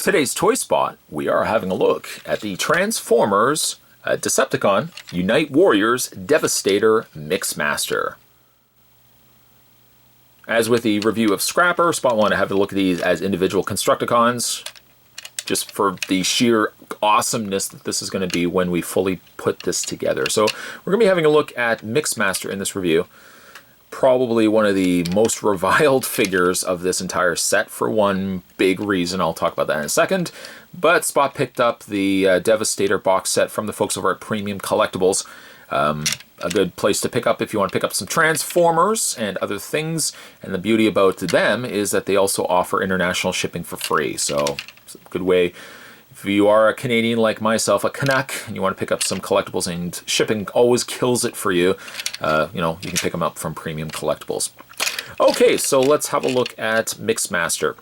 today's Toy Spot, we are having a look at the Transformers Decepticon Unite Warriors Devasator Mixmaster. As with the review of Scrapper, Spot wanted to have a look at these as individual Constructicons, just for the sheer awesomeness that this is going to be when we fully put this together. So we're going to be having a look at Mixmaster in this review. Probably one of the most reviled figures of this entire set for one big reason. I'll talk about that in a second. But Spot picked up the Devastator box set from the folks over at Premium Collectibles. A good place to pick up if you want to pick up some Transformers and other things. And the beauty about them is that they also offer international shipping for free. So it's a good way. If you are a Canadian like myself, a Canuck, and you want to pick up some collectibles, and shipping always kills it for you, you know, you can pick them up from Premium Collectibles. Okay, so let's have a look at Mixmaster.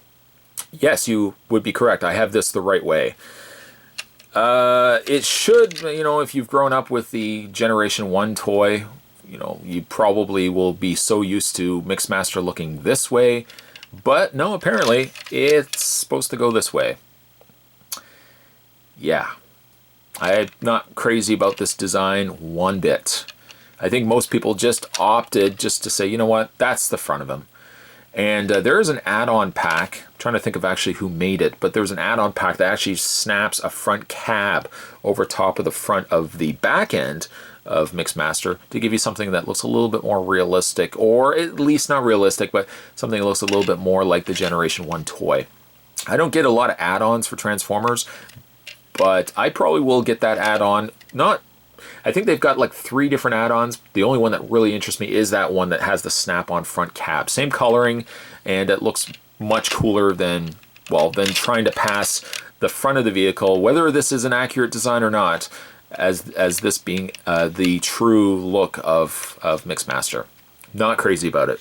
Yes, you would be correct. I have this the right way. It should, you know, if you've grown up with the Generation 1 toy, you know, you probably will be so used to Mixmaster looking this way. But no, apparently, it's supposed to go this way. Yeah, I'm not crazy about this design one bit. I think most people just opted just to say, you know what, that's the front of him. And there is an add-on pack. I'm trying to think of actually who made it, but there's an add-on pack that actually snaps a front cab over top of the front of the back end of Mixmaster to give you something that looks a little bit more realistic, or at least not realistic, but something that looks a little bit more like the Generation 1 toy. I don't get a lot of add-ons for Transformers, but I probably will get that add-on. I think they've got like 3 different add-ons. The only one that really interests me is that one that has the snap-on front cab. Same coloring, and it looks much cooler than, well, than trying to pass the front of the vehicle, whether this is an accurate design or not, as this being the true look of Mixmaster. Not crazy about it.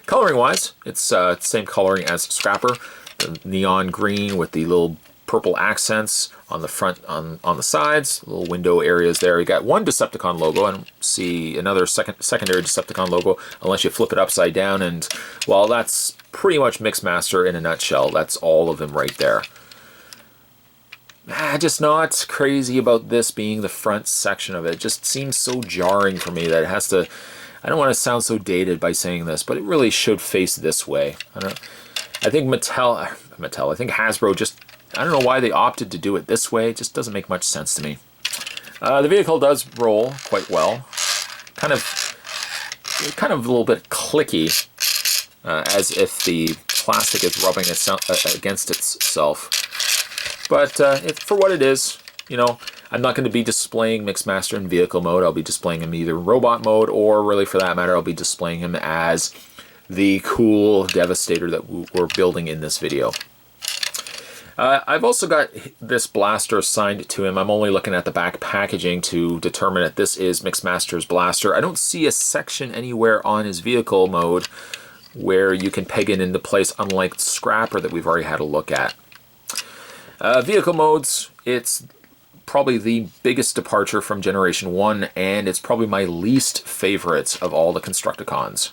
Coloring-wise, it's same coloring as Scrapper. The neon green with the little purple accents on the front, on the sides, little window areas there. You got one Decepticon logo. I don't see another secondary Decepticon logo unless you flip it upside down, and well, that's pretty much Mixmaster in a nutshell. That's all of them right there. Just not crazy about this being the front section of it. It just seems so jarring for me that it has to, I don't want to sound so dated by saying this, but it really should face this way. I think I think Hasbro just, I don't know why they opted to do it this way. It just doesn't make much sense to me. The vehicle does roll quite well. Kind of a little bit clicky, as if the plastic is rubbing against itself. But for what it is, you know, I'm not going to be displaying Mixmaster in vehicle mode. I'll be displaying him either in robot mode, or really for that matter, I'll be displaying him as the cool Devastator that we're building in this video. I've also got this blaster assigned to him. I'm only looking at the back packaging to determine that this is Mixmaster's blaster. I don't see a section anywhere on his vehicle mode where you can peg it into place, unlike Scrapper that we've already had a look at. Vehicle modes, it's probably the biggest departure from Generation 1, and it's probably my least favorite of all the Constructicons.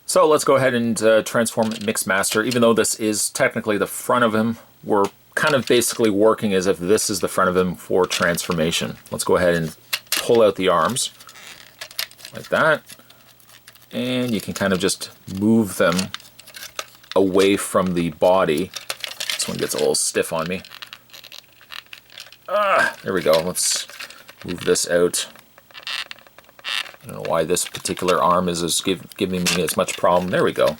So let's go ahead and transform Mixmaster. Even though this is technically the front of him, we're kind of basically working as if this is the front of him for transformation. Let's go ahead and pull out the arms like that. And you can kind of just move them away from the body. This one gets a little stiff on me. There we go. Let's move this out. I don't know why this particular arm is giving me as much problem. There we go.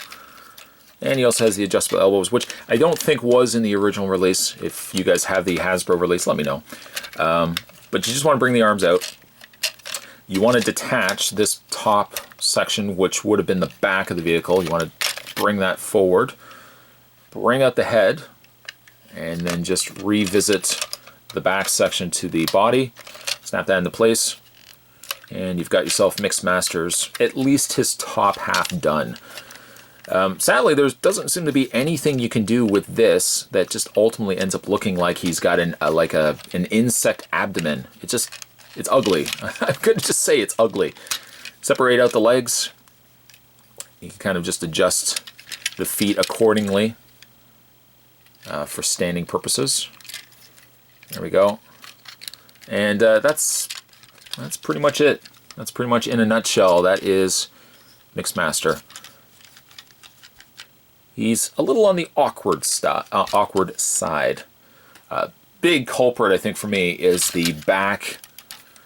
And he also has the adjustable elbows, which I don't think was in the original release. If you guys have the Hasbro release, let me know. But you just want to bring the arms out. You want to detach this top section, which would have been the back of the vehicle. You want to bring that forward. Bring out the head. And then just revisit the back section to the body. Snap that into place. And you've got yourself Mixmaster's, at least his top half done. Sadly, there doesn't seem to be anything you can do with this that just ultimately ends up looking like he's got an insect abdomen. It's ugly. I'm going to just say it's ugly. Separate out the legs. You can kind of just adjust the feet accordingly. for standing purposes. There we go. And that's pretty much it. That's pretty much in a nutshell. That is Mixmaster. He's a little on the awkward side. Big culprit, I think, for me is the back.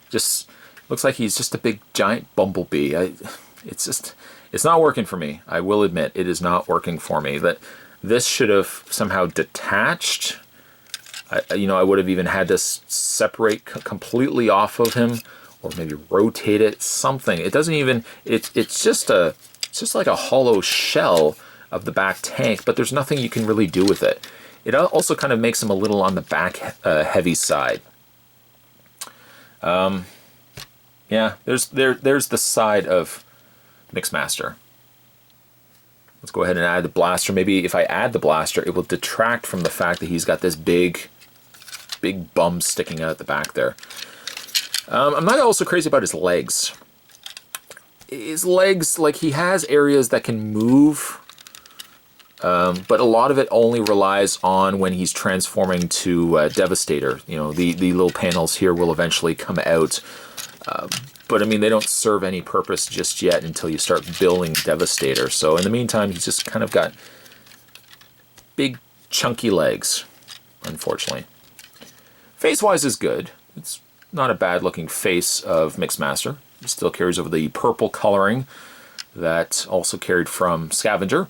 Just looks like he's just a big giant bumblebee. It's not working for me. I will admit it is not working for me. That this should have somehow detached. I would have even had to separate completely off of him, or maybe rotate it. Something. It doesn't even. It's just like a hollow shell of the back tank, but there's nothing you can really do with it. It also kind of makes him a little on the back heavy side. Yeah, there's the side of Mixmaster. Let's go ahead and add the blaster. Maybe if I add the blaster, it will detract from the fact that he's got this big bum sticking out at the back there. I'm not also crazy about his legs. His legs, like, he has areas that can move, but a lot of it only relies on when he's transforming to Devastator. You know, the little panels here will eventually come out, but I mean, they don't serve any purpose just yet until you start building Devastator. So in the meantime, he's just kind of got big chunky legs, unfortunately. Face-wise is good. It's not a bad looking face of Mixmaster. It still carries over the purple coloring that also carried from Scavenger.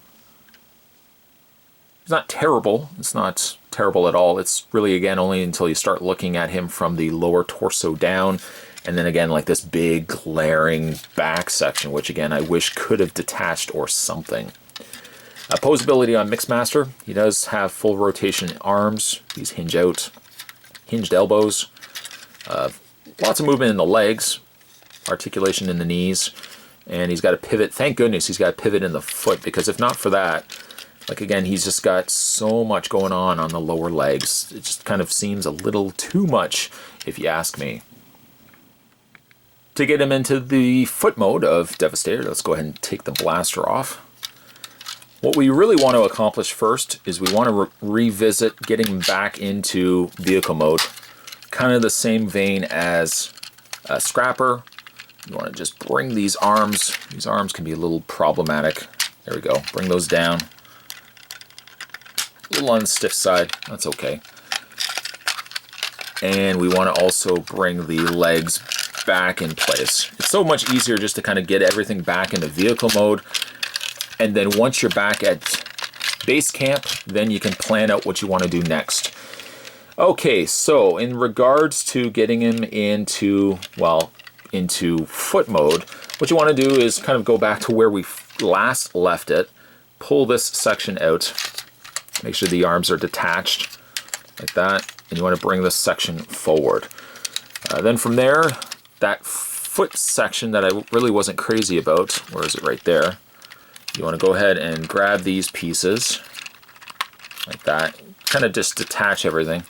It's not terrible. It's not terrible at all. It's really, again, only until you start looking at him from the lower torso down, and then again, like this big glaring back section, which again, I wish could have detached or something. Posability on Mixmaster. He does have full rotation arms. These hinge out. Hinged elbows. Lots of movement in the legs. Articulation in the knees. And he's got a pivot. Thank goodness he's got a pivot in the foot, because if not for that, like, again, he's just got so much going on the lower legs. It just kind of seems a little too much, if you ask me. To get him into the foot mode of Devastator, let's go ahead and take the blaster off. What we really want to accomplish first is we want to revisit getting him back into vehicle mode. Kind of the same vein as Scrapper. You want to just bring these arms. These arms can be a little problematic. There we go. Bring those down. A little on the stiff side. That's okay. And we want to also bring the legs back in place. It's so much easier just to kind of get everything back into vehicle mode. And then once you're back at base camp, then you can plan out what you want to do next. Okay, so in regards to getting him into foot mode, what you want to do is kind of go back to where we last left it, pull this section out, make sure the arms are detached like that, and you want to bring this section forward. Then from there, that foot section that I really wasn't crazy about, where is it? Right there. You want to go ahead and grab these pieces like that, kind of just detach everything,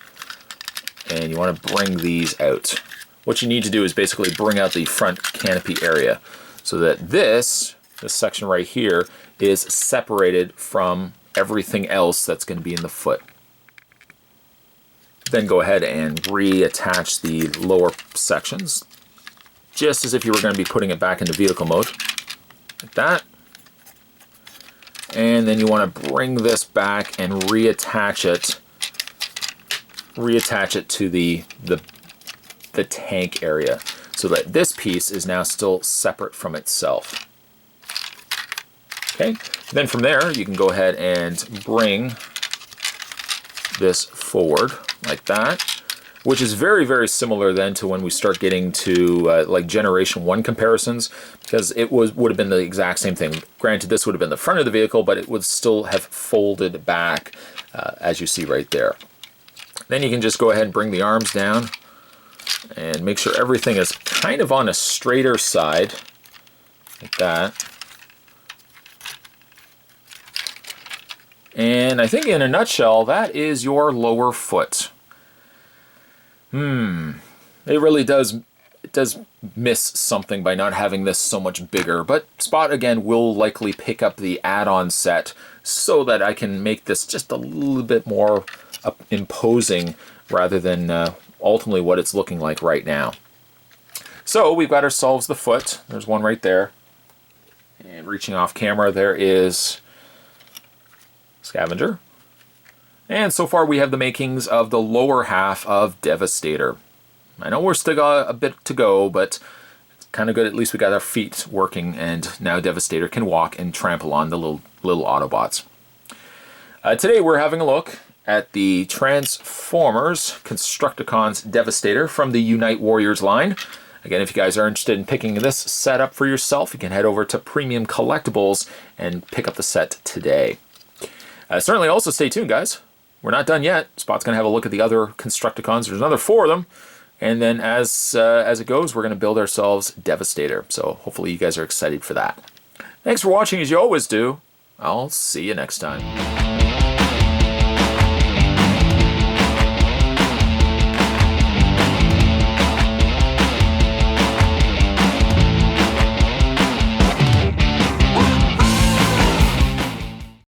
and you want to bring these out. What you need to do is basically bring out the front canopy area so that this section right here is separated from everything else that's going to be in the foot. Then go ahead and reattach the lower sections, just as if you were going to be putting it back into vehicle mode, like that. And then you want to bring this back and reattach it to the tank area, so that this piece is now still separate from itself. Okay, then from there you can go ahead and bring this forward like that, which is very, very similar then to when we start getting to like Generation 1 comparisons, because it would have been the exact same thing. Granted, this would have been the front of the vehicle, but it would still have folded back, as you see right there. Then you can just go ahead and bring the arms down and make sure everything is kind of on a straighter side, like that. And I think in a nutshell, that is your lower foot. It really does it does miss something by not having this so much bigger, but Spot again will likely pick up the add-on set so that I can make this just a little bit more imposing rather than ultimately what it's looking like right now. So we've got ourselves the foot. There's one right there. And reaching off camera, there is Scavenger. And so far we have the makings of the lower half of Devastator. I know we're still got a bit to go, but it's kind of good. At least we got our feet working, and now Devastator can walk and trample on the little Autobots. Today we're having a look at the Transformers Constructicon's Devastator from the Unite Warriors line. Again, if you guys are interested in picking this set up for yourself, you can head over to Premium Collectibles and pick up the set today. Certainly also stay tuned, guys. We're not done yet. Spot's going to have a look at the other Constructicons. There's another 4 of them. And then as it goes, we're going to build ourselves Devastator. So hopefully you guys are excited for that. Thanks for watching as you always do. I'll see you next time.